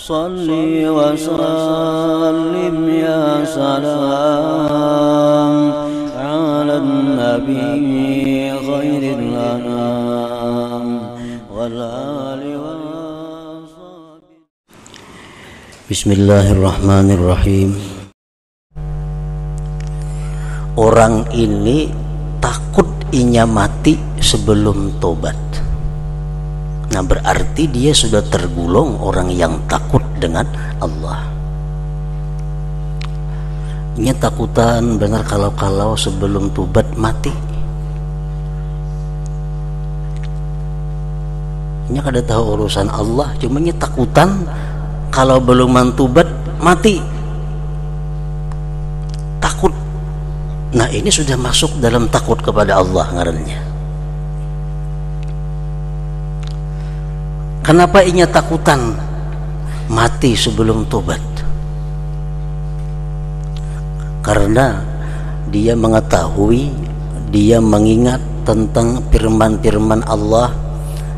Salli wa sallim ya salam ala nabi khairil anam wal ali wa sahbihi. Bismillahirrahmanirrahim. Orang ini takut inya mati sebelum tobat. Nah, berarti dia sudah tergolong orang yang takut dengan Allah. Inya takutan benar kalau sebelum tobat mati. Inya kada tahu urusan Allah, cuma inya takutan kalau belum mantubat mati. Takut. Nah, ini sudah masuk dalam takut kepada Allah ngarannya. Kenapa inya takutan mati sebelum tobat? Karena dia mengetahui, dia mengingat tentang firman-firman Allah,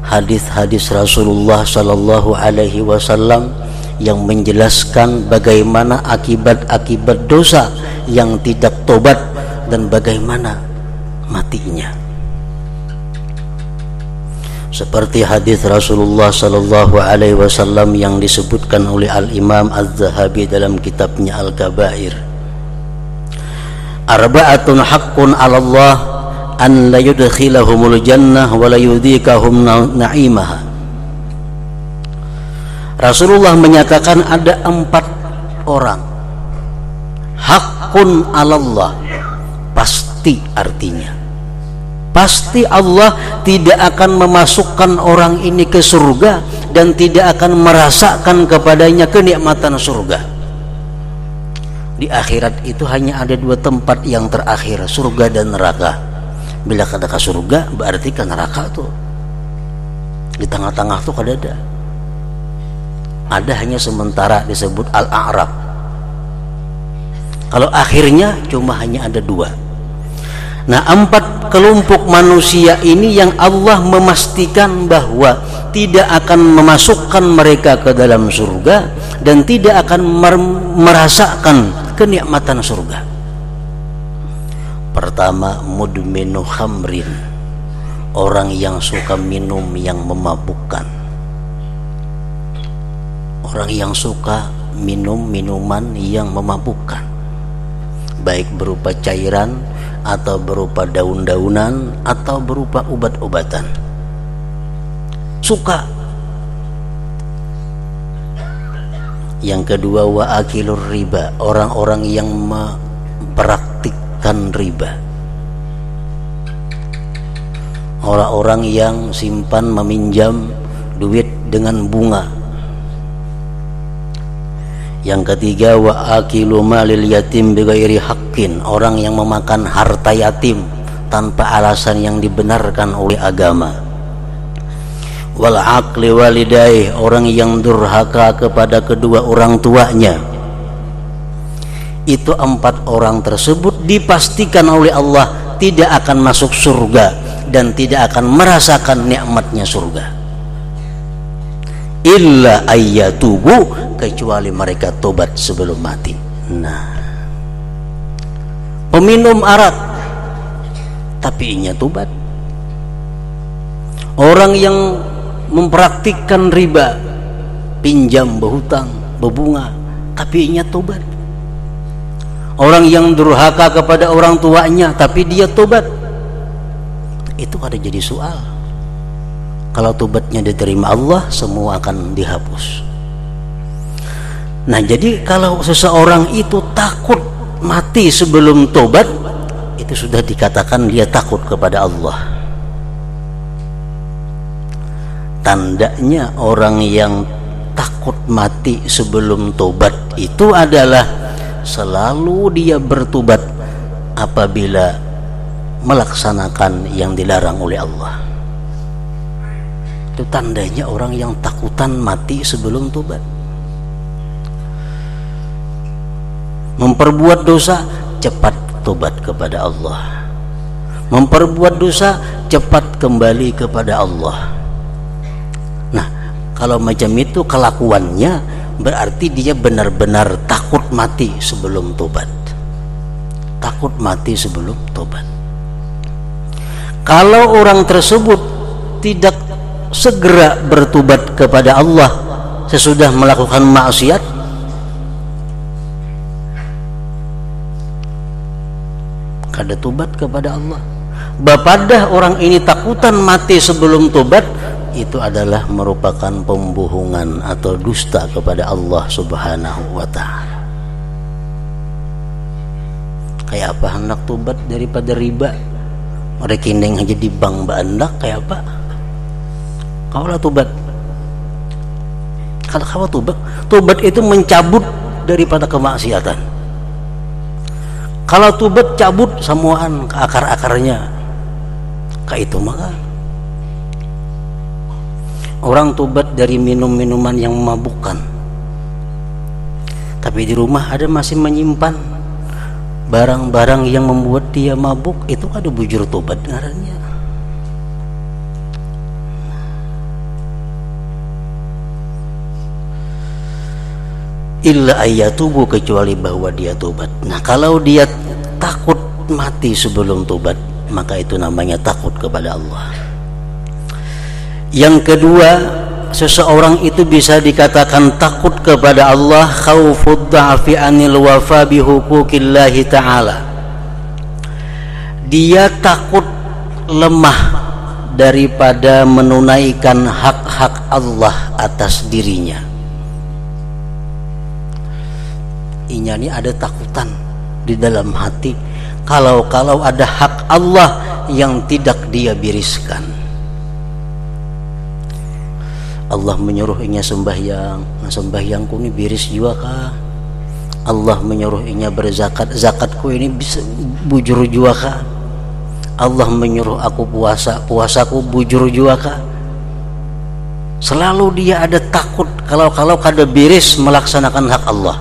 hadis-hadis Rasulullah sallallahu alaihi wasallam yang menjelaskan bagaimana akibat-akibat dosa yang tidak tobat dan bagaimana matinya. Seperti hadis Rasulullah sallallahu alaihi wasallam yang disebutkan oleh Al-Imam Az-Zahabi dalam kitabnya Al-Kabair. Arba'atun haqqun 'ala Allah an la yudkhilahumul jannah wa la yudhikahum na'imaha. Rasulullah menyatakan ada 4 orang. Haqqun 'ala Allah. Pasti artinya pasti Allah tidak akan memasukkan orang ini ke surga dan tidak akan merasakan kepadanya kenikmatan surga. Di akhirat itu hanya ada 2 tempat yang terakhir, surga dan neraka. Bila kada ke surga berarti ke neraka tuh. Di tengah-tengah tuh kada ada. Ada hanya sementara disebut Al-A'raf. Kalau akhirnya cuma hanya ada 2. Nah, 4 kelompok manusia ini yang Allah memastikan bahwa tidak akan memasukkan mereka ke dalam surga dan tidak akan merasakan kenikmatan surga. Pertama, mudminu khamrin, orang yang suka minum yang memabukkan. Orang yang suka minum minuman yang memabukkan, baik berupa cairan atau berupa daun-daunan atau berupa obat-obatan. Suka. Yang kedua, wa akilur riba, orang-orang yang mempraktikkan riba. Orang-orang yang simpan meminjam duit dengan bunga. Yang ketiga, wa akilu malil yatim bighairi haqqin, orang yang memakan harta yatim tanpa alasan yang dibenarkan oleh agama. Wal aqli walidayh, orang yang durhaka kepada kedua orang tuanya. Itu 4 orang tersebut dipastikan oleh Allah tidak akan masuk surga dan tidak akan merasakan nikmatnya surga. Illa ayyatubu, kecuali mereka tobat sebelum mati. Nah, peminum arak tapi inya tobat. Orang yang mempraktikkan riba, pinjam, berhutang, berbunga, tapi inya tobat. Orang yang durhaka kepada orang tuanya tapi dia tobat. Itu ada jadi soal. Kalau tobatnya diterima Allah, semua akan dihapus. Nah, jadi kalau seseorang itu takut mati sebelum tobat, itu sudah dikatakan dia takut kepada Allah. Tandanya orang yang takut mati sebelum tobat itu adalah selalu dia bertobat apabila melaksanakan yang dilarang oleh Allah. Itu tandanya orang yang takutan mati sebelum tobat. Memperbuat dosa, cepat tobat kepada Allah. Memperbuat dosa, cepat kembali kepada Allah. Nah, kalau macam itu kelakuannya, berarti dia benar-benar takut mati sebelum tobat. Takut mati sebelum tobat. Kalau orang tersebut tidak segera bertobat kepada Allah sesudah melakukan maksiat, kada tobat kepada Allah, bapadah orang ini takutan mati sebelum tobat, itu adalah merupakan pembohongan atau dusta kepada Allah Subhanahu wa ta'ala. Kayak apa hendak tobat daripada riba? Rekening aja di bank bandak kayak apa? Kaulah tobat. Kalau kau tobat itu mencabut daripada kemaksiatan. Kalau tobat cabut semuaan ke akar-akarnya. Kayak itu maka orang tobat dari minum-minuman yang memabukkan, tapi di rumah ada masih menyimpan barang-barang yang membuat dia mabuk, itu ada bujur tobat ngarannya. Illa ayyatubu, kecuali bahwa dia tobat. Nah, kalau dia takut mati sebelum tobat, maka itu namanya takut kepada Allah. Yang kedua, seseorang itu bisa dikatakan takut kepada Allah khaufud dha'fi anil wafa bi huquqillahi ta'ala. Dia takut lemah daripada menunaikan hak-hak Allah atas dirinya. Inya ini ada takutan di dalam hati kalau ada hak Allah yang tidak dia biriskan. Allah menyuruh inya sembahyang, nah sembahyangku ini biris juga kah? Allah menyuruh inya berzakat, zakatku ini bisa bujur juga kah? Allah menyuruh aku puasa, puasaku bujur juga kah? Selalu dia ada takut kalau kada biris melaksanakan hak Allah.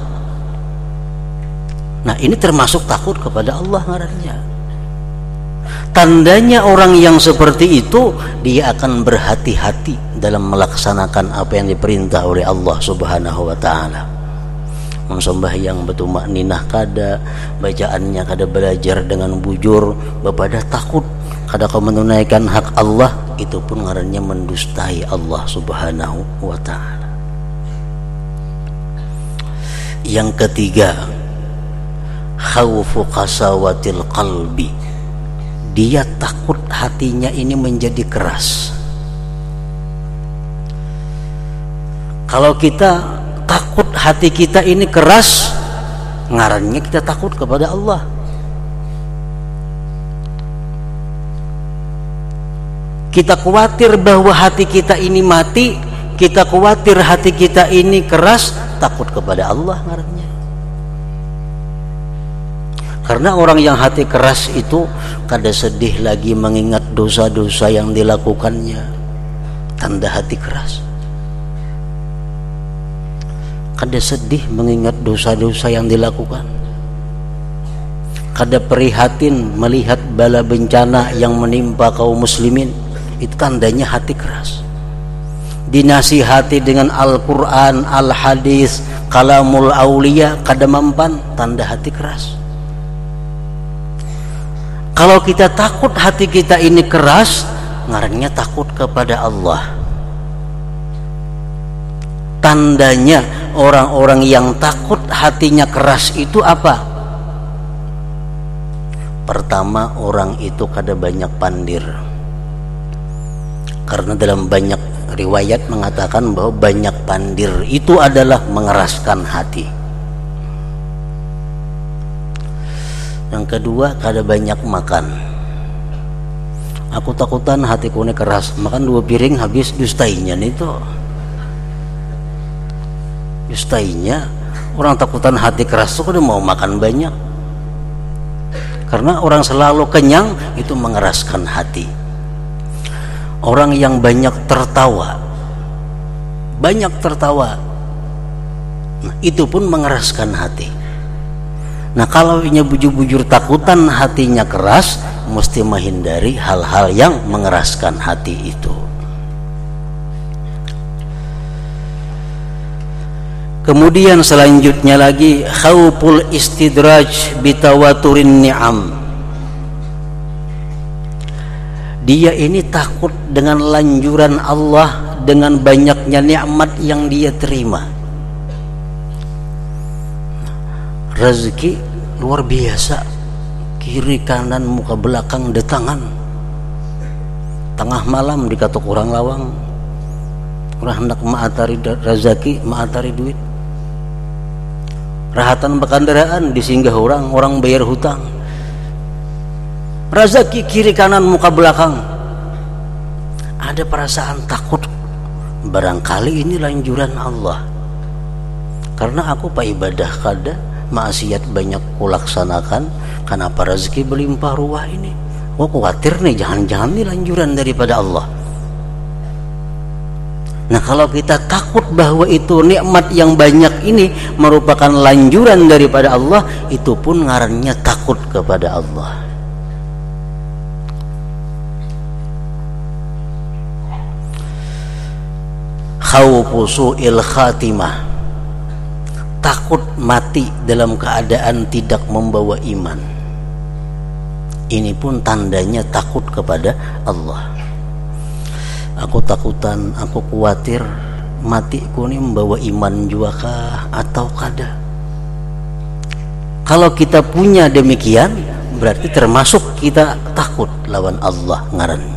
Nah, ini termasuk takut kepada Allah ngarannya. Tandanya orang yang seperti itu, dia akan berhati-hati dalam melaksanakan apa yang diperintah oleh Allah Subhanahu wa ta'ala. Memsembahyang betumak ninah kada, bacaannya kada belajar dengan bujur, bapada takut kada kau menunaikan hak Allah, itu pun ngarannya mendustai Allah Subhanahu wa ta'ala. Yang ketiga, khawfu qasawatil qalbi. Dia takut hatinya ini menjadi keras. Kalau kita takut hati kita ini keras, ngarannya kita takut kepada Allah. Kita khawatir bahwa hati kita ini mati, kita khawatir hati kita ini keras, takut kepada Allah ngarannya. Karena orang yang hati keras itu kada sedih lagi mengingat dosa-dosa yang dilakukannya. Tanda hati keras. Kada sedih mengingat dosa-dosa yang dilakukan. Kada prihatin melihat bala bencana yang menimpa kaum muslimin. Itu tandanya hati keras. Dinasihati dengan Al-Quran, Al-Hadis, Kalamul Aulia, kada mempan, tanda hati keras. Kalau kita takut hati kita ini keras, ngarannya takut kepada Allah. Tandanya orang-orang yang takut hatinya keras itu apa? Pertama, orang itu kada banyak pandir. Karena dalam banyak riwayat mengatakan bahwa banyak pandir itu adalah mengeraskan hati. Yang kedua, kada banyak makan. Aku takutan hatiku ini keras, makan 2 piring habis, dustainya nih tuh. Dustainya, orang takutan hati keras tuh kada mau makan banyak. Karena orang selalu kenyang itu mengeraskan hati. Orang yang banyak tertawa, nah, itu pun mengeraskan hati. Nah, kalau inya bujur-bujur takutan hatinya keras, mesti menghindari hal-hal yang mengeraskan hati itu. Kemudian selanjutnya lagi khauful istidraj bitawaturin ni'am. Dia ini takut dengan lanjuran Allah, dengan banyaknya nikmat yang dia terima. Rezeki luar biasa, kiri kanan muka belakang detangan. Tengah malam dikatuk orang lawang, orang hendak maatari rezeki, maatari duit. Rahatan berkendaraan disinggah orang bayar hutang. Rezeki kiri kanan muka belakang. Ada perasaan takut, barangkali ini lanjuran Allah. Karena aku pak ibadah kada, maksiat banyak kulaksanakan, kenapa rezeki berlimpah ruah ini? Oh khawatir nih, jangan-jangan ini lanjuran daripada Allah. Nah kalau kita takut bahwa itu nikmat yang banyak ini merupakan lanjuran daripada Allah, itu pun ngarannya takut kepada Allah. Khawfu su'il khatimah, takut mati dalam keadaan tidak membawa iman. Ini pun tandanya takut kepada Allah. Aku takutan, aku khawatir matiku ini membawa iman juga kah atau kada. Kalau kita punya demikian, berarti termasuk kita takut lawan Allah ngaran.